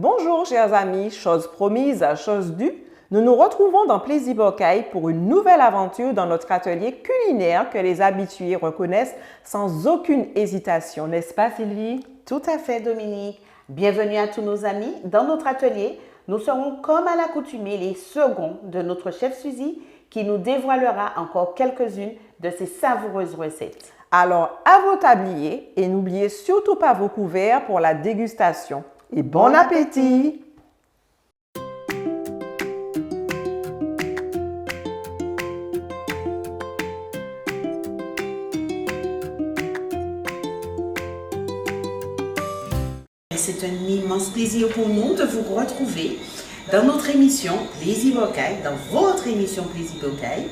Bonjour chers amis, chose promise, chose due. Nous nous retrouvons dans Plaisir Bocaille pour une nouvelle aventure dans notre atelier culinaire que les habitués reconnaissent sans aucune hésitation, n'est-ce pas Sylvie? Tout à fait Dominique. Bienvenue à tous nos amis. Dans notre atelier, nous serons comme à l'accoutumée les seconds de notre chef Suzy qui nous dévoilera encore quelques-unes de ses savoureuses recettes. Alors à vos tabliers et n'oubliez surtout pas vos couverts pour la dégustation. Et bon appétit! C'est un immense plaisir pour nous de vous retrouver dans notre émission Plaisir Bocaille, dans votre émission Plaisir Bocaille.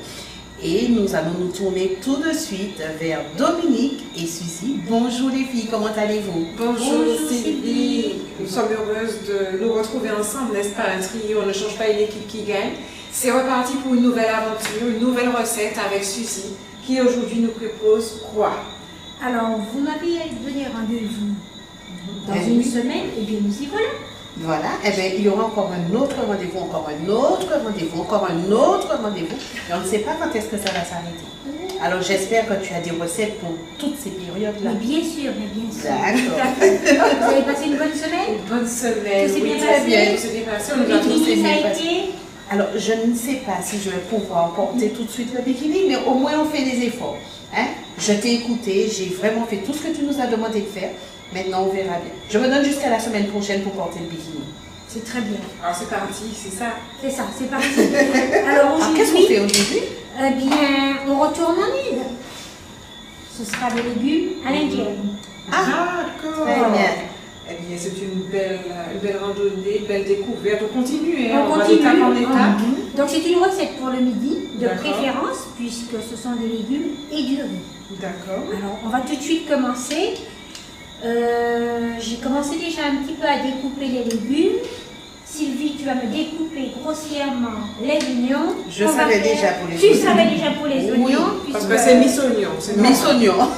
Et nous allons nous tourner tout de suite vers Dominique et Suzy. Bonjour les filles, comment allez-vous? Bonjour Sylvie, nous sommes heureuses de nous retrouver ensemble, n'est-ce pas? Un trio, on ne change pas une équipe qui gagne. C'est reparti pour une nouvelle aventure, une nouvelle recette avec Suzy, qui aujourd'hui nous propose quoi? Alors, vous m'avez donné rendez-vous dans une semaine, et bien nous y voilà. Voilà, et bien il y aura encore un autre rendez-vous, encore un autre rendez-vous, encore un autre rendez-vous. Et on ne sait pas quand est-ce que ça va s'arrêter. Alors j'espère que tu as des recettes pour toutes ces périodes-là. Mais bien sûr, mais bien sûr. D'accord. Vous avez passé une bonne semaine? Une bonne semaine, Tout s'est oui, bien très passé? bien, tout s'est bien passé, on nous a Le tous bikini, ça bien a passé. été? Alors je ne sais pas si je vais pouvoir porter tout de suite le bikini, mais au moins on fait des efforts. Hein? Je t'ai écouté, j'ai vraiment fait tout ce que tu nous as demandé de faire. Maintenant on verra bien. Je me donne jusqu'à la semaine prochaine pour porter le bikini. C'est très bien. Alors c'est parti, c'est ça. C'est ça, c'est parti. Alors Alors qu'est-ce qu'on aujourd'hui, fait aujourd'hui? eh bien, on retourne en île. Ce sera des légumes à l'indienne. D'accord. Très bien. Eh bien, c'est une belle randonnée, une belle découverte. On continue, hein, On va continue. d'étape en étape. Donc c'est une recette pour le midi, de D'accord. préférence, puisque ce sont des légumes et du riz. D'accord. Alors, on va tout de suite commencer. J'ai commencé déjà un petit peu à découper les légumes. Sylvie, tu vas me découper grossièrement les oignons. Je On va savais faire- déjà pour les Tu oignons. savais déjà pour les Oui, oignons. Parce puisque- que c'est Miss Oignon, c'est normal. Miss Oignon.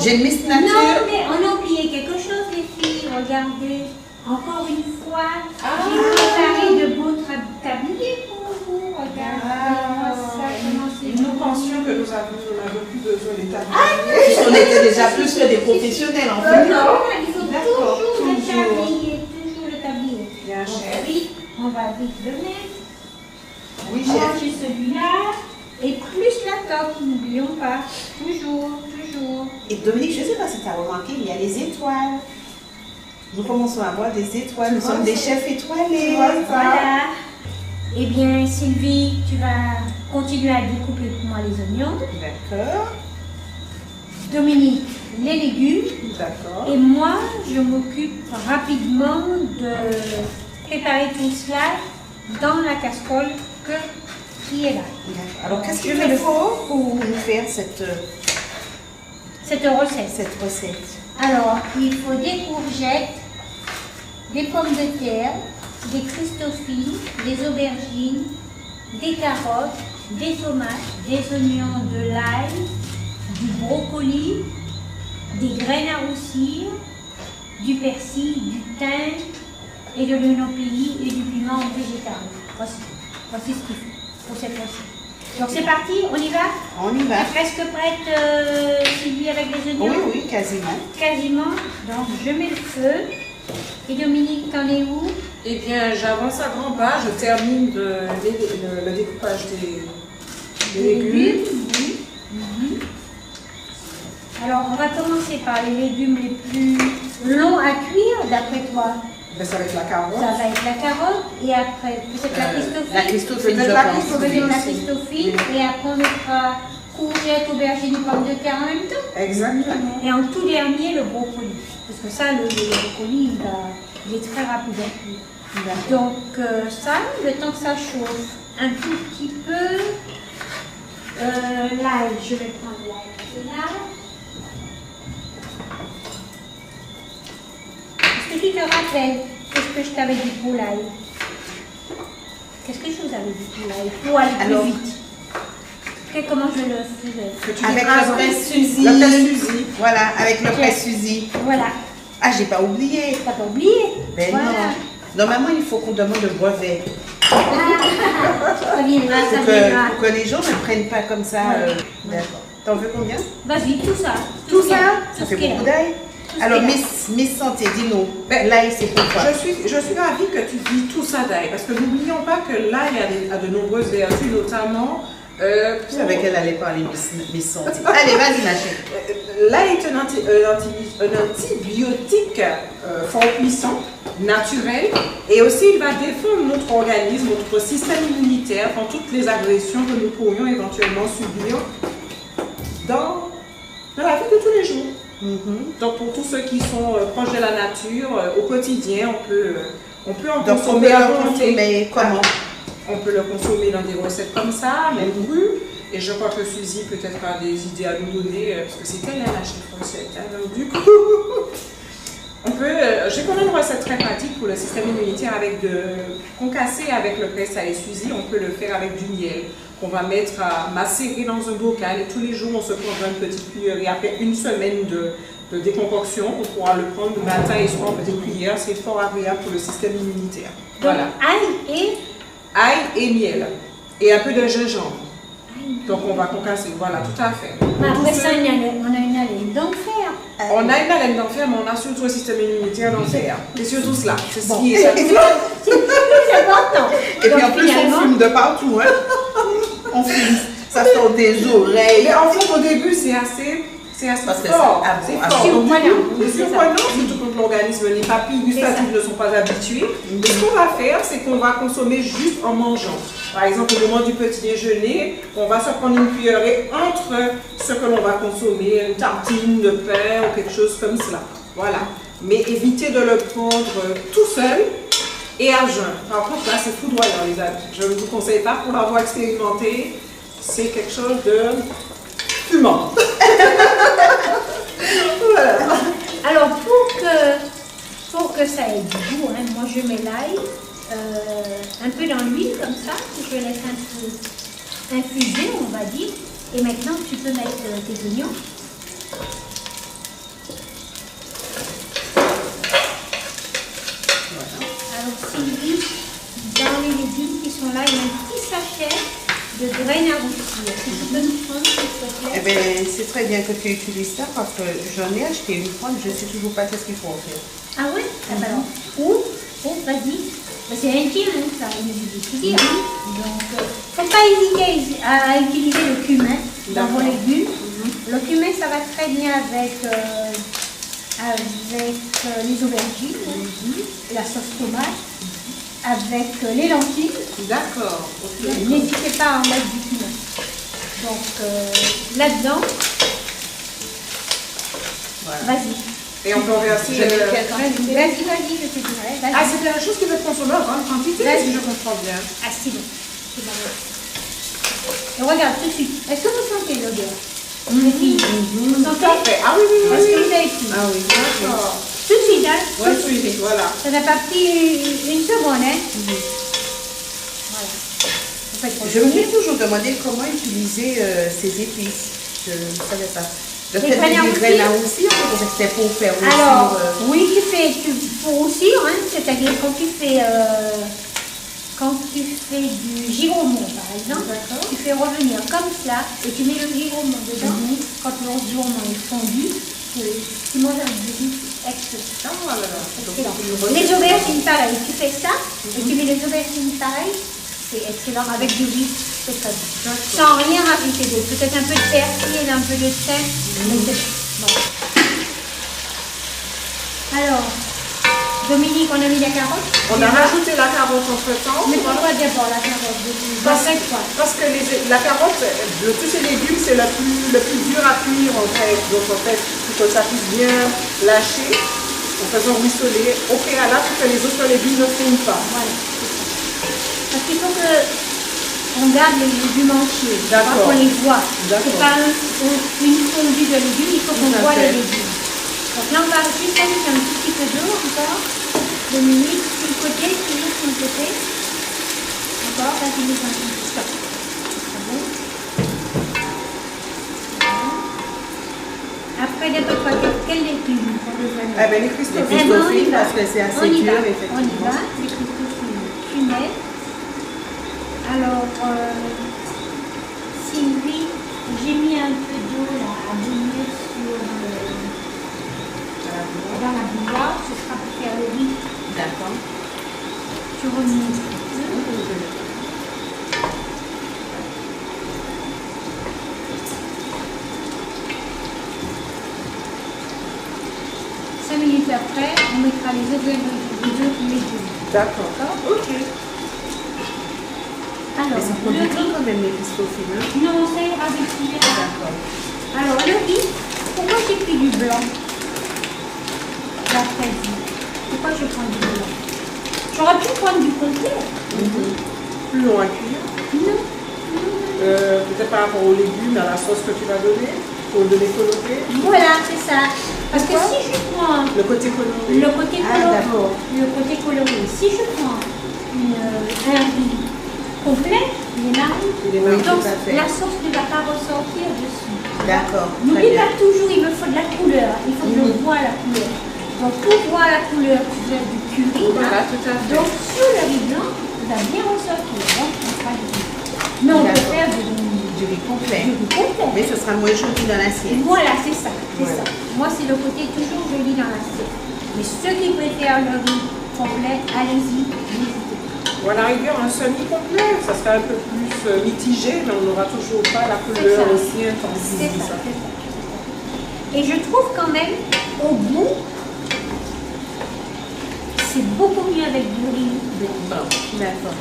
J'ai une Miss Nature. Non, mais on a oublié quelque chose, les filles. Regardez, encore une fois, j'ai préparé de beaux tabliers pour vous. Regardez ça, comment c'est Nous joli. pensions que nous n'avions plus besoin d'étape. Puisqu'on était déjà plus que des professionnels en fait. Non, il faut D'accord, toujours le toujours. tablier, toujours le tablier. Bien, chef. Ensuite, on va vite le mettre. Oui, On chef. ranger celui-là. Et plus la toque, n'oublions pas. Toujours, toujours. Et Dominique, je ne sais pas si tu as remarqué, il y a les étoiles. Nous commençons à voir des étoiles. Nous sommes des chefs étoilés. Voilà. Eh bien, Sylvie, tu vas continuer à découper pour moi les oignons. D'accord. Dominique, les légumes. D'accord. Et moi, je m'occupe rapidement de préparer tout cela dans la casserole qui est là. D'accord. Alors, qu'est-ce Je qu'il vais te le- faut pour nous faire cette Cette recette. recette? Alors, il faut des courgettes, des pommes de terre, des christophines, des aubergines, des carottes, des tomates, des oignons, de l'ail, du brocoli, des graines à roussir, du persil, du thym et de l'oignon pays et du piment végétal. Voici ce qu'il faut pour cette recette. Donc c'est parti, on y va? On y va. Presque prête, Sylvie, avec les oignons? Oui, oui, quasiment. Quasiment. Donc je mets le feu. Et Dominique, t'en es où? Eh bien, j'avance à grands pas, je termine le découpage des légumes. Oui. Mhm. Alors on va commencer par les légumes les plus longs à cuire, d'après toi. Ben, ça va être la carotte. Ça va être la carotte et après peut-être la christophine. La Christophine, Peut-être je la pense. On va mettre la Oui. christophine et après on mettra courgettes, aubergines, pommes de terre en même temps. Exactement. Et en tout dernier, le brocoli. Parce que ça, le brocoli, il est très rapide à cuire. Donc ça, le temps que ça chauffe un tout petit peu, l'ail, je vais prendre l'ail là. Est-ce que tu te rappelles qu'est-ce que je t'avais dit pour l'ail? Qu'est-ce que je vous avais dit pour l'ail? Pour aller Alors, plus vite. Comment je le faisais? Que tu Avec écrases le presse Suzy. Le presse Suzy. Voilà, avec le presse Suzy. Voilà. Ah, j'ai pas oublié. T'as pas oublié? Ben Voilà. Normalement, il faut qu'on demande le brevet. Ça viendra, ça viendra. Pour que les gens ne prennent pas comme ça. Ouais. D'accord. T'en veux combien? Vas-y, tout ça. Tout ce qu'il y a, ça? tout Ça ce fait qu'il y a. beaucoup d'ail. ce Alors, qu'il y Miss Santé, dis-nous. Ben, L'ail, c'est pourquoi? Je suis ravie que tu dis tout ça d'ail, parce que n'oublions pas que l'ail a de nombreuses vertus, notamment. Je savais qu'elle allait parler Miss Santé. Allez, vas-y, ma chérie. L'ail est un antibiotique fort puissant, naturel, et aussi il va défendre notre organisme, notre système immunitaire contre toutes les agressions que nous pourrions éventuellement subir dans la vie de tous les jours. Donc pour tous ceux qui sont proches de la nature, au quotidien, on peut en Donc, on consommer peut à le volonté. consommer comment? On peut le consommer dans des recettes comme ça, même cru. Et je crois que Suzy peut-être a des idées à nous donner, parce que c'est elle la chef recette. Hein, donc, du coup, j'ai quand même une recette très pratique pour le système immunitaire avec concassé avec le pressa et Suzy. On peut le faire avec du miel qu'on va mettre à macérer dans un bocal. Et tous les jours, on se prendra une petite cuillère. Et après une semaine de déconcoction, on pourra le prendre le matin et soir en petite cuillère. C'est fort agréable pour le système immunitaire. Voilà. Ail et miel. Et un peu de gingembre. Donc on va concasser, voilà, tout à fait. Après ça, on a une haleine d'enfer. On a une haleine d'enfer, mais on a surtout un système immunitaire d'enfer. C'est surtout cela. C'est ce qui est ça. C'est plus important. Et puis Donc, en plus, finalement, on fume de partout. Hein? On fume. Ça sort des oreilles. Mais en fait, au début, c'est assez Parce que fort. c'est- C'est ah bon, fort. surprenant. C'est surprenant, surtout quand l'organisme, les papilles gustatives ne sont pas habituées. Et ce qu'on va faire, c'est qu'on va consommer juste en mangeant. Par exemple, au moment du petit déjeuner, on va se prendre une cuillerée entre ce que l'on va consommer, une tartine de pain ou quelque chose comme cela. Voilà. Mais évitez de le prendre tout seul et à jeun. Par contre, là, c'est foudroyant, les amis. Je ne vous conseille pas pour l'avoir expérimenté. C'est quelque chose de fumant. Voilà. Alors, pour que ça ait du goût, hein, moi je mets l'ail un peu dans l'huile comme ça, que je laisse un peu infuser, on va dire. Et maintenant, tu peux mettre tes oignons. Alors, Sylvie, dans les légumes qui sont là, il y a un petit sachet de graines à roussir. Est-ce que tu peux nous prendre, s'il te plaît? Eh bien, c'est très bien que tu utilises ça parce que j'en ai acheté une fois, mais je ne sais toujours pas qu'est-ce qu'il faut en faire. Ah ouais? Ah bah alors, vas-y. Bah, c'est intime, hein, ça, il nous dit tout dire. Donc, faut pas hésiter à utiliser le cumin dans vos légumes. Le cumin, ça va très bien avec les aubergines, la sauce tomate, avec les lentilles. D'accord. Ok. N'hésitez pas à en mettre du cumin. Donc, là-dedans, Voilà. vas-y. Et on peut verser. Je vais quelle Vas-y, je te dirai. Vas-y. Ah, c'était la chose qui va être consommée en grande quantité, Vas-y. si je comprends bien. Ah, c'est bon. C'est bon. Et regarde tout de suite. Est-ce que vous sentez l'odeur? Les filles, vous Tout à sentez? fait. Ah oui, oui, oui. Est-ce que oui. vous avez fini? Ah oui, D'accord. Tout de suite, hein? Ouais, tout de suite, voilà. Ça n'a pas pris une seconde, hein? Voilà. Vous faites Je me suis continuer. toujours demandé comment utiliser ces épices. Je ne savais pas. Je Les fais graines à des graines à roussir? roussir, parce que c'était pour faire roussir. Alors, oui, pour roussir, hein, c'est-à-dire quand tu fais du giromont, par exemple, tu fais revenir comme cela et tu mets le giromont dedans. Quand le giromont est fondu, tu manges un délice excellent. Ah, voilà. Donc, Excellent. une recette. Les aubergines, pareil, tu fais ça et tu mets les aubergines, pareil, c'est excellent avec du riz, c'est très bon. Sans rien rajouter d'autre. Peut-être un peu de persil, un peu de sel, mais c'est bon. Alors, Dominique, on a mis la carotte. On a rajouté la carotte entre temps. Mais pourquoi d'abord la carotte? Parce que la carotte, de tous ces légumes, c'est le plus dur à cuire en fait. Donc en fait, il faut que ça puisse bien lâcher en faisant ruisseler au préalable pour que les autres légumes ne fondent pas. Voilà, c'est ça. Parce qu'il faut qu'on garde les légumes entiers, D'accord. qu'on les voit. D'accord. C'est pas une fondue de légumes, il faut qu'on Tout à voit fait. les légumes. Donc là, on va juste ajouter un tout petit peu d'eau encore. Dominique, sur le côté, toujours sur le côté. Encore, vas-y, les enfants. Stop. C'est bon. Après, d'après toi, quel légume on besoin de Eh bien, les Les Christophines. Eh ben, on y Christophines, va. parce que c'est assez On y dur, va. On y effectivement. va. Les Christophines tunnels. Alors, Sylvie, j'ai mis un peu d'eau là à bouillir dans la bouilloire. Ce sera pour faire le riz. D'accord. Tu remues un petit peu. 5 minutes après, on mettra les autres légumes. D'accord. Ok. Alors, Mais ça prend le du temps riz. quand même, les Christophines. Hein? Non, ça ira avec D'accord. Alors, le riz, pourquoi j'ai pris du blanc? D'après vous. Pourquoi je prends du blanc? J'aurais pu prendre du complet. Plus long à cuire. Non. Peut-être par rapport aux légumes, à la sauce que tu vas donner, pour le donner coloré. Voilà, c'est ça. Parce que Pourquoi? si je prends Le côté coloré. le côté Ah, coloré, d'accord. si je prends un riz complet, il est marron. Il est marron, Donc, tout à fait. la sauce ne va pas ressortir dessus. D'accord. très N'oublie bien. pas toujours, il me faut de la couleur. Il faut que je vois la couleur. Donc, pour voir la couleur, tu fais du curry. Voilà, hein. tout à fait. Donc, sur le riz blanc, il va bien ressortir. Donc, on fera du riz. Mais on peut D'accord. faire Du riz complet. du riz complet. Mais ce sera moins joli dans l'assiette. Voilà, c'est ça. C'est Voilà. ça. Moi, c'est le côté toujours joli dans l'assiette. Mais ceux qui préfèrent le riz complet, allez-y, n'hésitez pas. Ou à la rigueur, un semi-complet, ça sera un peu plus mitigé, mais on n'aura toujours pas la C'est couleur ça. aussi intense. C'est ça, c'est ça. Et je trouve quand même, au goût, c'est beaucoup mieux avec du riz blanc. Bon, d'accord.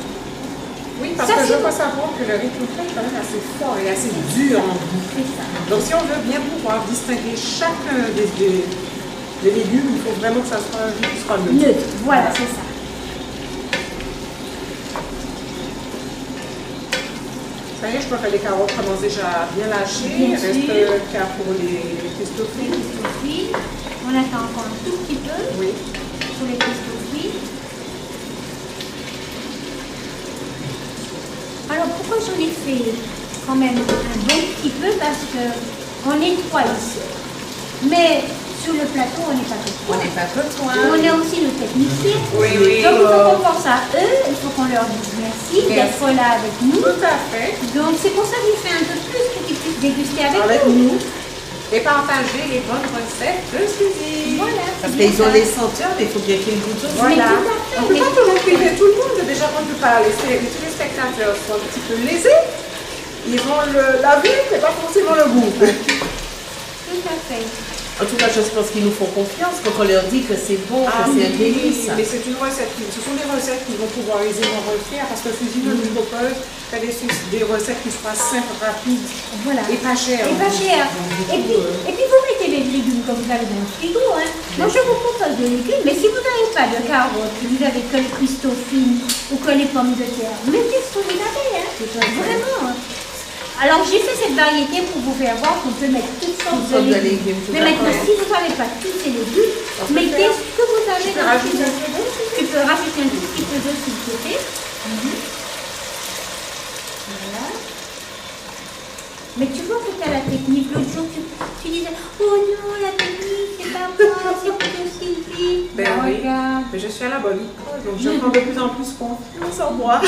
Oui, parce Ça, que c'est je bon. veux savoir que le riz complet est quand même assez fort et assez dur en goût. C'est ça. Donc si on veut bien pouvoir distinguer chacun des légumes, il faut vraiment que ça soit un riz qui soit neutre. Neutre, voilà, c'est ça. Ça y est, je crois que les carottes commencent déjà à bien lâcher. Bien Il reste sûr. qu'à pour les Christophines. Christophines. On attend encore un tout petit peu Oui. pour les Christophines. Alors pourquoi j'en ai fait quand même un bon petit peu? Parce qu'on est trois ici. Mais sur le plateau, on n'est pas que On trois. n'est pas que toi. On a aussi nos techniciens. Oui, oui. Donc il faut qu'on pense à eux, il faut qu'on leur dise merci d'être là avec nous. Tout à fait. Donc c'est pour ça que je fais un peu plus pour qu'ils puissent déguster avec Avec nous. nous. Et partager les bonnes recettes de Suzy. Voilà. Parce c'est bien qu'ils ont ça. les senteurs, mais il faut bien qu'ils goûtent aussi. Voilà. tout à fait, On ne peut mais pas tout à toujours fait. priver tout le monde. Déjà, quand tu parles, les téléspectateurs sont un petit peu lésés. Ils vont la vue, mais pas forcément le goût. Tout à fait. En tout cas, je pense qu'ils nous font confiance quand on leur dit que c'est bon, que c'est un délice. Mais c'est une recette, ce sont des recettes qu'ils vont pouvoir aisément refaire parce que Suzy nous propose des recettes qui soient simples, rapides Voilà. et pas chères. Et pas cher. Donc, du Et coup, puis vous mettez les légumes comme vous avez dans le frigo. Hein. Moi je vous propose des légumes, mais si vous n'avez pas de carottes, que vous avez que les Christophines ou que les pommes de terre, mettez ce que vous avez. Hein. Vraiment. Alors j'ai fait cette variété pour vous faire voir qu'on peut mettre toutes sortes de légumes. tout Mais à maintenant, fait. si vous n'avez pas tous ces légumes, On peut mettez faire- ce que vous avez Tu peux dans le rajouter un frigo. peu d'eau, Tu peux rajouter un tout petit peu d'eau s'il te plaît. Voilà. Mais tu vois que tu as la technique. L'autre jour, tu disais, oh non, la technique, c'est pas moi, c'est plutôt Sylvie. Ben oui. Regarde. Mais je suis à la bonne école, donc je prends de plus en plus confiance en moi.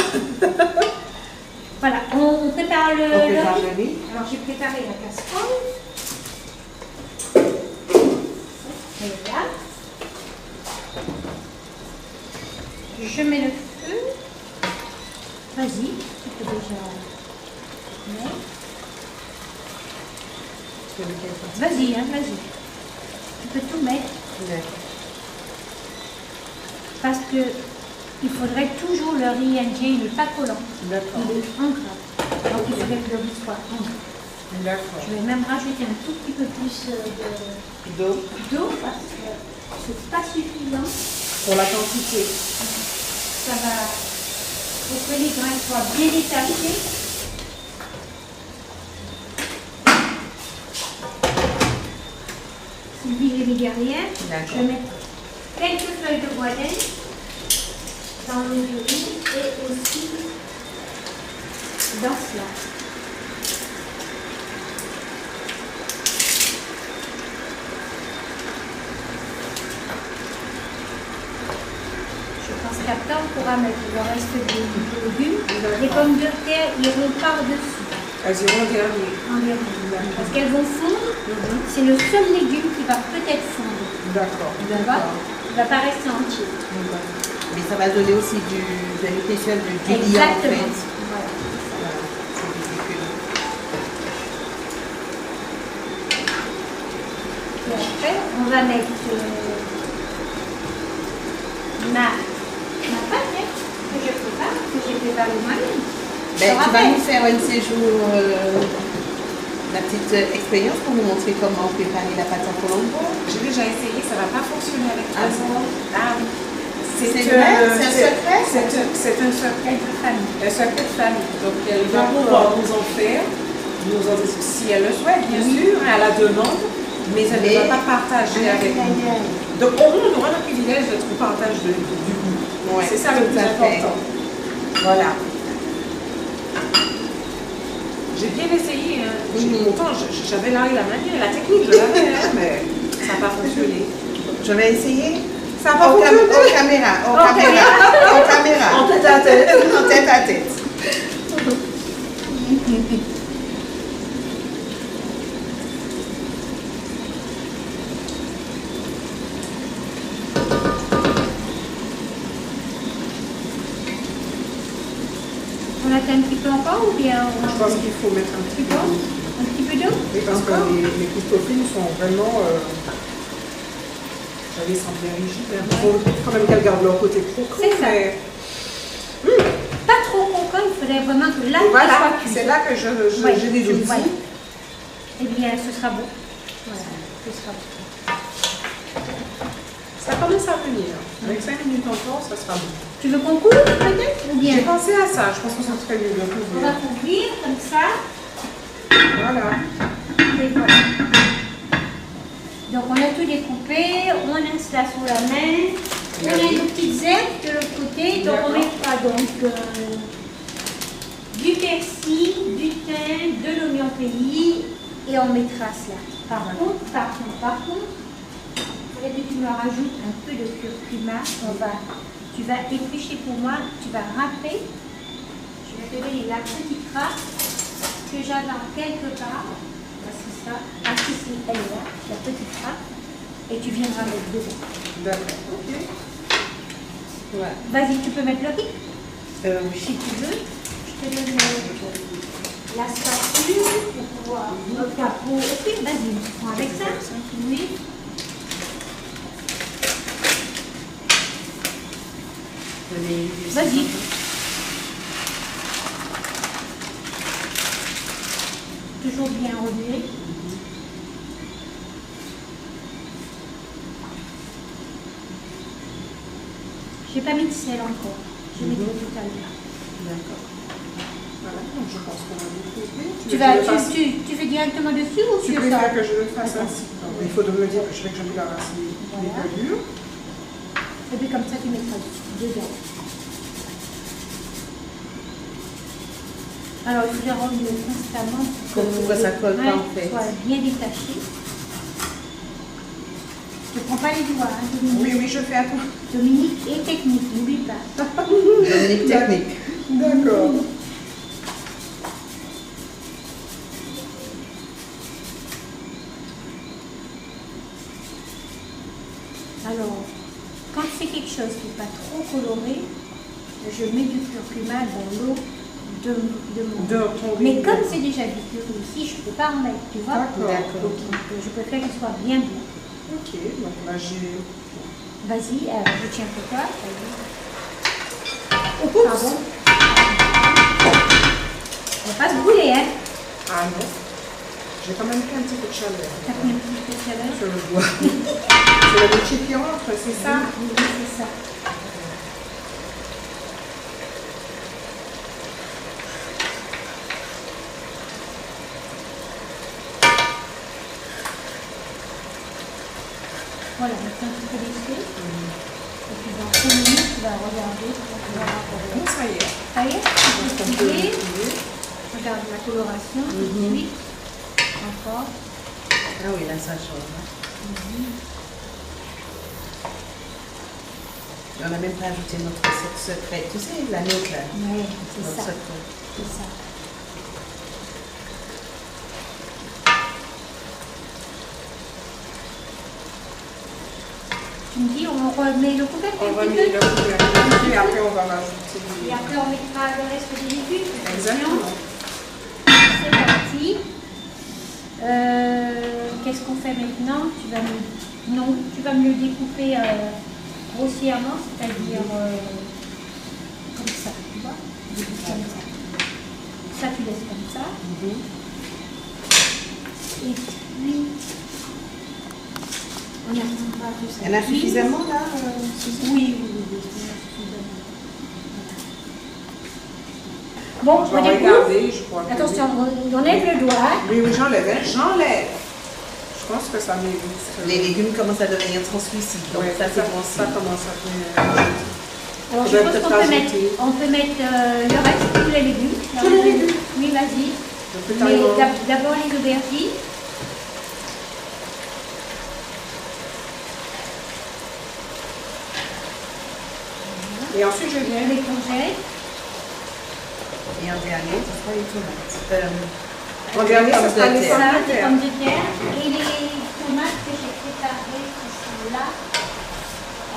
Voilà, on prépare le On prépare riz. le riz. Alors j'ai préparé la casserole. Voilà. Je mets le feu. Vas-y, tu peux déjà mettre. Vas-y, hein, vas-y. Tu peux tout mettre parce que il faudrait toujours le riz indien, il n'est pas collant. D'accord. Il est en gras. Donc il faudrait que le riz soit en gras. D'accord. Je vais même rajouter un tout petit peu plus d'eau parce que c'est pas suffisant. Pour la quantité. Ça va pour que les grains soient bien détachés. Sylvie, j'ai mis derrière. D'accord. Je vais mettre quelques feuilles de bois d'ail dans le riz et aussi dans cela. après on pourra mettre le reste des légumes. Les pommes de terre iront par-dessus. Elles iront en dernier. En dernier. Parce qu'elles vont fondre. C'est le seul légume qui va peut-être fondre. D'accord. D'accord. Il ne va pas rester entier. Mais ça va donner aussi de l'épaisseur du liant en Exactement. fait. Voilà. Voilà, c'est ridicule. Et après, on va mettre ma pâte que je prépare, que j'ai préparée moi-même. Ben, tu vas nous faire un séjour, la petite expérience pour nous montrer comment préparer la pâte à colombo. J'ai déjà essayé, ça ne va pas fonctionner avec Ah toi. bon? Ah oui. C'est vrai? C'est un secret? C'est un secret de famille. Un secret de famille. Donc elle va D'accord. pouvoir nous en faire, si elle le souhaite, bien sûr, à la demande, mais elle ne va pas partager avec nous. Donc au moins, on aura le privilège d'être au partage du goût. Ouais, C'est ça le tout plus à fait. important. Voilà. J'ai bien essayé. Hein. Pourtant, j'avais la manière, la technique, je l'avais, hein, mais ça n'a pas fonctionné. Je vais essayer. Ça va Au fonctionner. caméra. En tête à tête. En tête à tête. On attend un petit peu encore ou bien on... Je pense qu'il faut mettre un petit peu d'eau. Un petit peu d'eau? Oui, parce que les Christophines sont vraiment. J'allais sembler rigides. Il faut quand même qu'elles gardent leur côté croquant. C'est ça. Mais... Pas trop croquant, il faudrait vraiment que là, Voilà, soit cuit. c'est là que Ouais, j'ai des outils. voilà. Eh bien, ce sera bon. Voilà, ce sera bon. Ça commence à venir. Avec 5 minutes encore, ça sera bon. Tu veux qu'on couvre peut-être ou bien J'ai pensé à ça. Je pense que ça serait mieux de on va couvrir. couvrir comme ça. Voilà. Et voilà. Donc on a tout découpé, on a cela sur la main, on a nos petites herbes de l'autre côté, donc on D'accord. mettra donc du persil, du thym, de l'oignon pelli et on mettra cela. Par contre, il faudrait que tu me rajoutes un peu de curcuma. Tu vas éplucher pour moi, tu vas râper. Je vais te donner la petite râpe que j'avais en quelque part. C'est ça. Ah, si, elle est là, la petite râpe. Et tu viendras mettre dedans. D'accord. Ok. Ouais. Vas-y, tu peux mettre le riz Oui. si tu veux. Je te donne la spatule pour pouvoir. Ta peau. Ok, vas-y, tu prends avec ça. Oui. Vas-y. Toujours bien remuer. J'ai pas mis de sel encore. Je mets tout à l'heure. D'accord. Voilà. Donc je pense qu'on va découvrir. Tu fais directement dessus ou Tu sur ça? préfères que je le fasse ainsi? Il faut me dire que je vais la racine des Voilà. pelures. Et puis comme ça, tu mettras dedans. Alors, il faut les remuer constamment Pour que ça colle pas, en fait. soit bien détaché. Ne prends pas les doigts, hein, Dominique. Oui, je fais attention. Dominique est technique, n'oublie pas. Dominique technique. D'accord. Alors, quand c'est quelque chose qui n'est pas trop coloré, je mets du curcuma dans l'eau de mon De ton riz. Mais comme c'est déjà du curry ici, je ne peux pas en mettre, tu vois. D'accord. Donc, je préfère qu'il soit bien blanc. Ok, donc là j'ai. Vas-y, je tiens pour toi. Vas-y. Oups. Pardon. On va pas se brûler, hein. Ah non. J'ai quand même fait un petit peu de chaleur. T'as pris un petit peu de chaleur. Je le vois. C'est le métier qui entre, c'est ça? Oui, c'est ça. Voilà, maintenant tu peux laisser. Et puis dans 5 minutes, tu vas regarder. Tu vas voir. Bon, ça y est. Ça y est, Donc, tu on peux peut plier. plier. Regarde la coloration, tout de suite. Encore. Ah oui, là ça change. Hein. Et on n'a même pas ajouté notre recette secrète. Tu sais, la nôtre là. Oui, c'est Notre ça. secret. C'est ça. Tu me dis, on remet le couvercle On un remet petit le peu couvercle et après on va rajouter et après on mettra le reste des légumes. Exactement. C'est parti. Qu'est-ce qu'on fait maintenant? Non, tu vas me le découper grossièrement, c'est-à-dire comme ça, tu vois? Comme ça. Ça, tu laisses comme ça. Et puis, on attendra que ça. Il y en a cuise. suffisamment là Oui, oui, oui, suffisamment. Bon, Je vais on découpe. regarder, je crois. que Attention, on enlève le doigt. oui, j'enlève. J'enlève. Je pense que ça mérite. Les légumes commencent à devenir translucides. Donc Ouais, ça c'est bon ça signe. commence à venir. Alors, je Faudrait pense peut-être qu'on peut mettre, rajouter. on peut mettre le reste, tous les légumes. Tous les légumes. Oui, vas-y. Le petit Mais taillon. d'abord les aubergines. Et ensuite, je viens. Les courgettes. Et en dernier, ce sera les tomates. En dernier, ça sera les terre. pommes Ça, de les terre. pommes de terre. Et les tomates que j'ai préparées, qui sont là.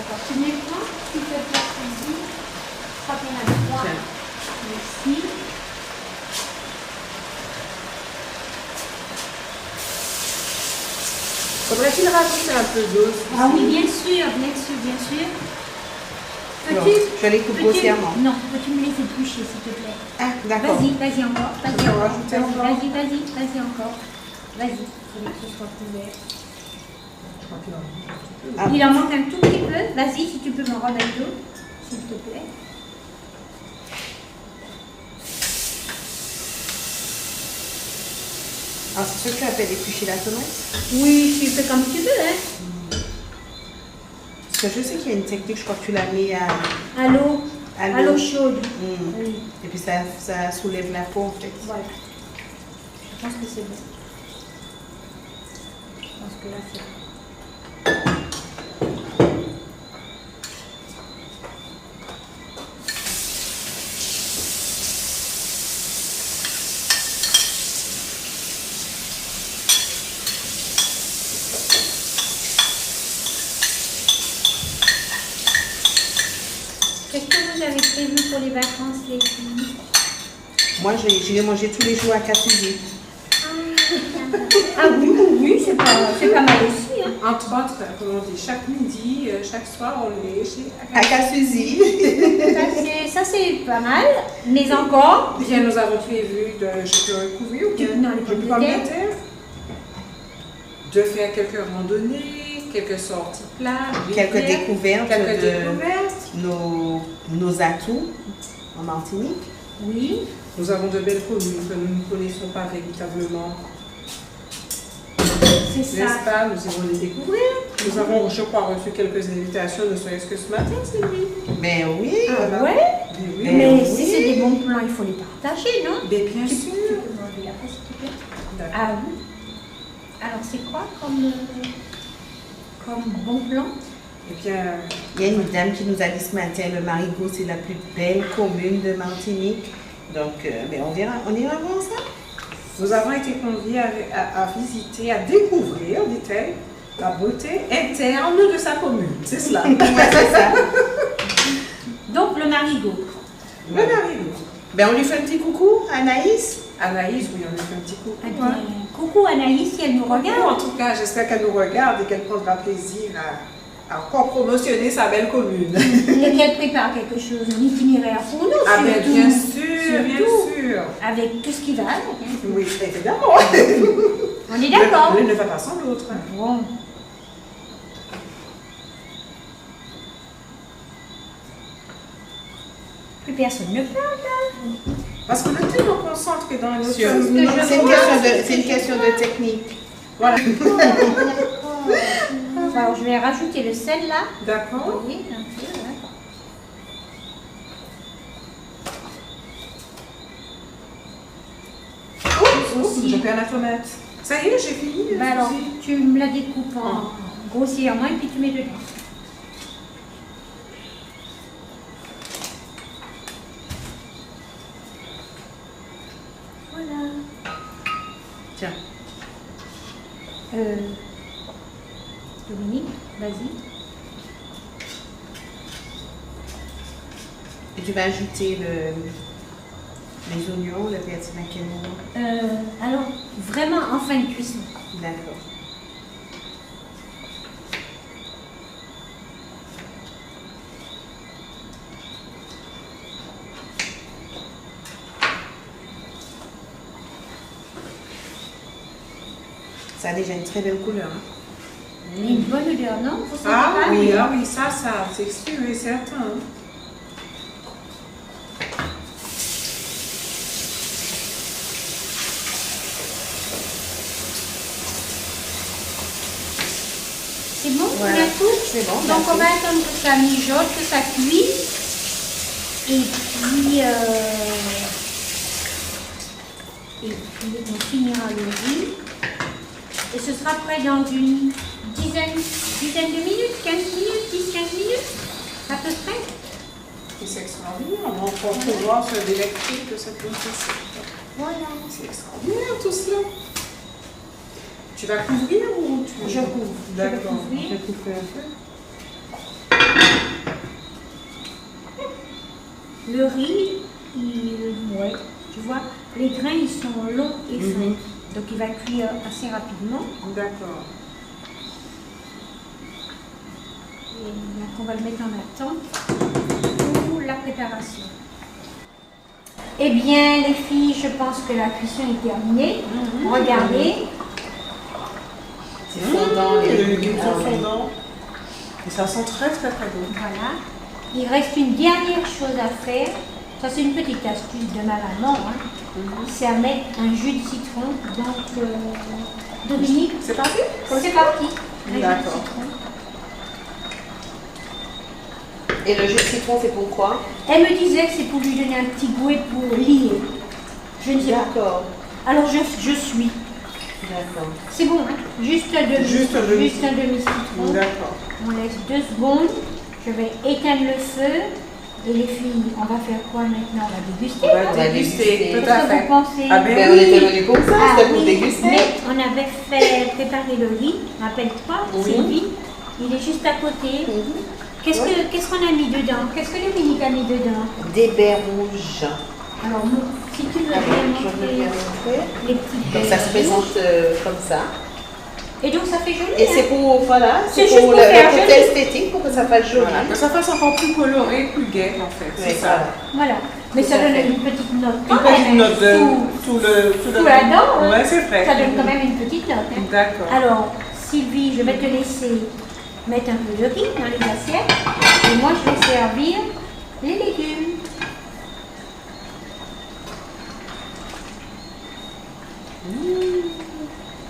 Attends, tu me les prends, s'il te plaît, ici. Je crois qu'il y en a trois. Tiens. Merci. Faudrait-il rajouter un peu d'eau? Ah oui, bien sûr, bien sûr, bien sûr. Non, Peux-tu je les coupe grossièrement. Non, peux-tu me les éplucher, s'il te plaît? Ah, d'accord. Vas-y encore. Vas-y Tu peux encore. rajouter encore? Vas-y encore. Vas-y, il faut que ce soit couvert. Ah. Il en manque un tout petit peu. Vas-y, si tu peux m'en remettre d'autres, s'il te plaît. Ah, c'est ce que tu appelles éplucher la tomate? Oui, tu fais comme tu veux, hein. Parce que je sais qu'il y a une technique, je crois que tu l'as mis à À l'eau. À À l'eau. l'eau chaude. Mm. Oui, Et puis ça soulève la peau en fait. voilà. Je pense que c'est bon. Je pense que là, c'est bon. Qu'est-ce que vous avez prévu pour les vacances, les filles? Moi, j'ai mangé tous les jours à Cassouzi. Ah oui, oui, oui, c'est pas mal aussi. Hein. Entre autres, comme on dit, chaque midi, chaque soir, on est chez À Cassouzi. Ça, c'est pas mal, mais encore. Bien, nous avons prévu de je peux recouvrir ou bien Non, les de pommes de pommes de terre. terre, de faire quelques randonnées, quelques sorties plages, Quelques rivières, découvertes quelques de découvertes. nos atouts en Martinique. Oui. Nous avons de belles communes que nous ne connaissons pas véritablement. C'est ça. N'est-ce pas? Nous irons les découvrir. Nous avons, je crois, reçu quelques invitations, ne serait-ce que ce matin, Sylvie. Ben oui. Ah ouais? Mais oui. Mais oui. si c'est des bons plans, il faut les partager, non? Mais bien Tu sûr. peux m'enlever la face, s'il te plaît? D'accord. Ah oui. Alors, c'est quoi comme bon plan? Eh bien, Il y a une dame qui nous a dit ce matin, le Marigot, c'est la plus belle commune de Martinique. Donc, ben on ira voir ça. nous avons été conviés à visiter, à découvrir, dit-elle, la beauté interne de sa commune. C'est cela. Ouais, c'est ça. Donc, le marigot. Le Marigot. Ben on lui fait un petit coucou, Anaïs. Anaïs, oui, on lui fait un petit coup. Eh bien, coucou Anaïs, si elle nous En regarde. tout cas, j'espère qu'elle nous regarde et qu'elle prendra plaisir à encore promotionner sa belle commune. Et qu'elle prépare quelque chose, un itinéraire pour nous, Ah ben surtout. bien sûr, bien Surtout. sûr. Avec tout ce qui va avec. hein. Oui, évidemment. On est d'accord? L'une ne va pas sans l'autre. Bon. Plus personne ne parle là. Parce qu'on est tellement concentré dans notre Sur- commune. C'est une question de technique. Voilà. Alors, je vais rajouter le sel là. D'accord. Oui, un peu, d'accord. Aussi. Je perds la tomate. Ça y est, j'ai fini. Ben alors, Suzy. tu me la découpes en grossièrement et puis tu mets dedans. Dominique, vas-y. Et tu vas ajouter les oignons, le persil à quel moment? Alors, vraiment en fin de cuisson. D'accord. Ça a déjà une très belle couleur. Hein. Et une bonne odeur, non? Vous sentez Ah pas? oui, ça, c'est sûr et certain. Hein. C'est bon, Voilà. on a tout? C'est bon. Donc on merci. va attendre que ça mijote, que ça cuise. Et puis on finira le riz. Et ce sera prêt dans une dizaine de minutes, 15 minutes, 10-15 minutes, à peu près. Et c'est extraordinaire. On peut voir sur l'électrique que ça peut passer. Voilà. C'est extraordinaire tout cela. Tu vas couvrir ou tu... Je couvre. D'accord. Je vais couvrir. Je vais couvrir un peu. Le riz, ouais, tu vois, les grains ils sont longs et fins. Donc il va cuire assez rapidement. D'accord. Et donc on va le mettre en attente pour la préparation. Eh bien les filles, je pense que la cuisson est terminée. Regardez. C'est fondant, les Les légumes. légumes sont fondants. Et ça sent très très très bon. Voilà. Il reste une dernière chose à faire. Ça c'est une petite astuce de ma maman. Hein. C'est à mettre un jus de citron. Donc Dominique, C'est parti? c'est parti. Un jus de D'accord. citron. Et le jus de citron, c'est pourquoi? Elle me disait que c'est pour lui donner un petit goût et pour lier. Je ne sais pas. D'accord. Alors je suis. D'accord. C'est bon, hein? Juste un Juste un demi- demi-citron. D'accord. On laisse 2 secondes. Je vais éteindre le feu. Et les filles, on va faire quoi maintenant? On va déguster. On va On va déguster. déguster. Tout Qu'est-ce à que fait. vous pensez? Ah Ben, ben on oui. était venus comme ça, Ah c'était pour oui, déguster. mais on avait fait préparer le riz, rappelle-toi, Oui. Sylvie. Il est juste à côté. Qu'est-ce qu'on a mis dedans? Qu'est-ce que Dominique a mis dedans? Des baies rouges. Alors, si tu veux bien Je veux montrer bien montrer. les petites Donc ça se baies rouges. présente comme ça. Et donc ça fait joli. Et c'est hein? pour, voilà, C'est c'est juste pour pour le faire côté joli. esthétique, pour que ça fasse joli. Voilà. Que ça fasse encore plus coloré, plus gai en fait. Oui, C'est ça. Voilà. Mais Tout ça à donne fait. une petite note. Une quand même, petite note de, sous sous la dent. hein. Ouais, c'est vrai. Ça donne quand même une petite note. hein. D'accord. Alors, Sylvie, je vais te laisser mettre un peu de riz dans les assiettes. Et moi, je vais servir les légumes.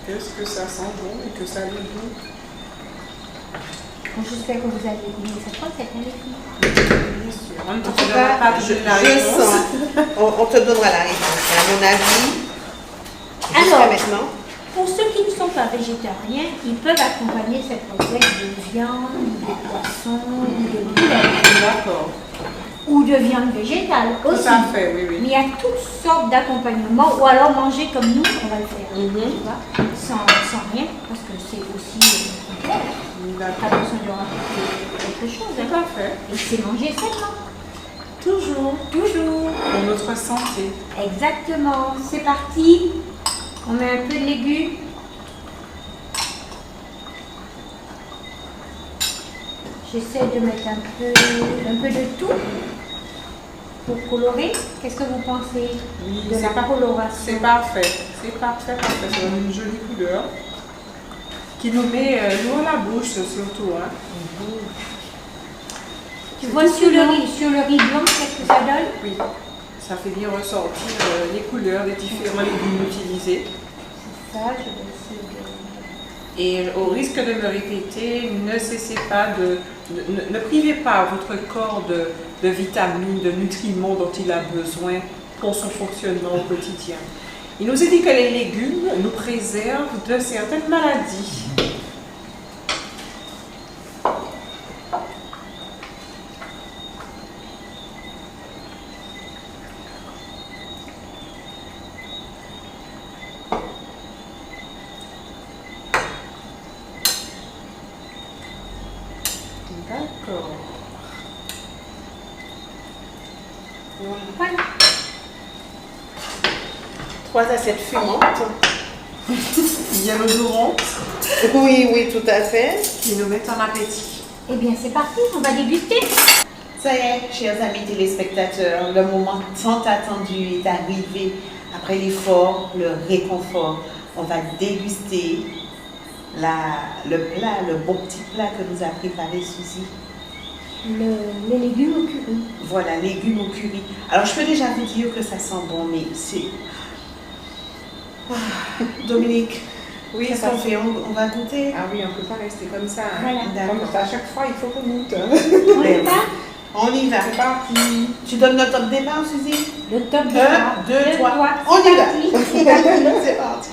Qu'est-ce que ça sent bon et que ça a le goût. Donc, j'espère que vous allez aimer cette recette, hein, les filles. Bien sûr. On ne te En tout donnera cas, pas je la réponse. sens. On te donnera la réponse. À mon avis, jusqu'à Alors, maintenant, pour ceux qui ne sont pas végétariens, ils peuvent accompagner cette recette de viande, de poisson, de poulet, D'accord. ou de viande végétale Tout aussi. à fait, oui, Mais oui. il y a toutes sortes d'accompagnements, ou alors manger comme nous, on va le faire, tu vois, sans rien, parce que c'est aussi complet. Pas D'accord. besoin de rajouter quelque chose. Tout hein. à fait. Et c'est manger sainement. Toujours. Toujours. Pour notre santé. Exactement. C'est parti. On met un peu de légumes. J'essaie de mettre un peu de tout pour colorer. Qu'est-ce que vous pensez Oui, de la c'est coloration? C'est parfait. C'est parfait, parfait. Ça donne une jolie couleur qui nous met l'eau à la bouche surtout. Hein. Tu vois sur le riz blanc, qu'est-ce que ça donne? Oui. Ça fait bien ressortir les couleurs des différents légumes utilisés. Ça, je vais essayer de... Et au risque de me répéter, ne cessez pas ne privez pas votre corps de vitamines, de nutriments dont il a besoin pour son fonctionnement au quotidien. Il nous est dit que les légumes nous préservent de certaines maladies. D'accord. Voilà. 3 assiettes fumantes. Bien odorant. Oui, oui, tout à fait. Qui nous mettent en appétit. Eh bien, c'est parti, on va déguster. Ça y est, chers amis téléspectateurs, le moment tant attendu est arrivé. Après l'effort, le réconfort, on va déguster le plat, le beau petit plat que nous a préparé Suzy. Les légumes au curry. Voilà, légumes au curry. Alors, je peux déjà vous dire que ça sent bon, mais c'est... Ah, Dominique, Oui, qu'est-ce ça qu'on fait? On va goûter? Ah oui, on ne peut pas rester comme ça. Hein. Voilà. Comme D'accord. ça, à chaque fois, il faut qu'on goûte. On y Ben, va. On y va. C'est parti. Tu donnes notre top départ, Suzy? Le top de 1, 2, 3. On y C'est va. parti. C'est parti.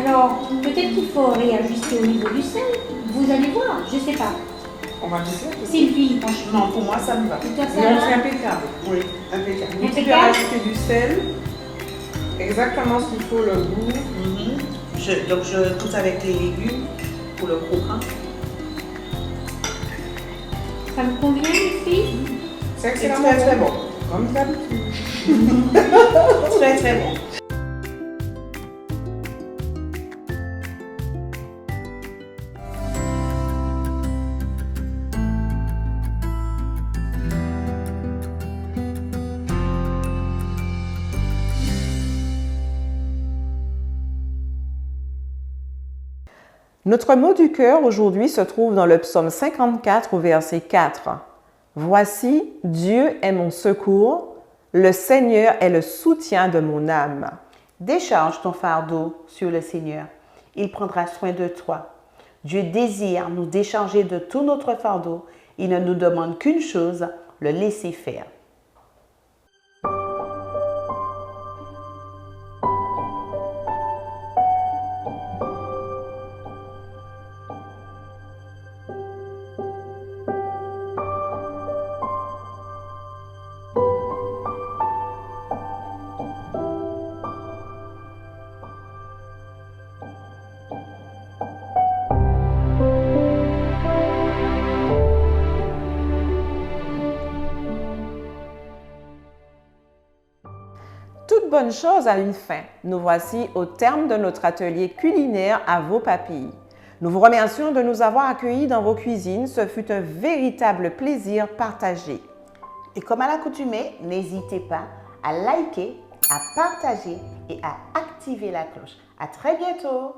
Alors, peut-être qu'il faut réajuster au niveau du sel. Vous allez voir, je sais pas. On va goûter. Sylvie, franchement. Non, pour moi, ça me va. Tout à Non, fait. c'est impeccable. Oui, impeccable. Tu peux Impeccable. rajouter du sel. Exactement ce qu'il faut, le goût. Donc, je goûte avec les légumes pour le croquant. Ça vous convient, les filles? C'est C'est extrêmement très, très bon. Comme d'habitude. Très, très bon. Notre mot du cœur aujourd'hui se trouve dans le psaume 54 au verset 4. Voici, Dieu est mon secours, le Seigneur est le soutien de mon âme. Décharge ton fardeau sur le Seigneur. Il prendra soin de toi. Dieu désire nous décharger de tout notre fardeau. Il ne nous demande qu'une chose, le laisser faire. Toute bonne chose a une fin. Nous voici au terme de notre atelier culinaire à vos papilles. Nous vous remercions de nous avoir accueillis dans vos cuisines. Ce fut un véritable plaisir partagé. Et comme à l'accoutumée, n'hésitez pas à liker, à partager et à activer la cloche. À très bientôt!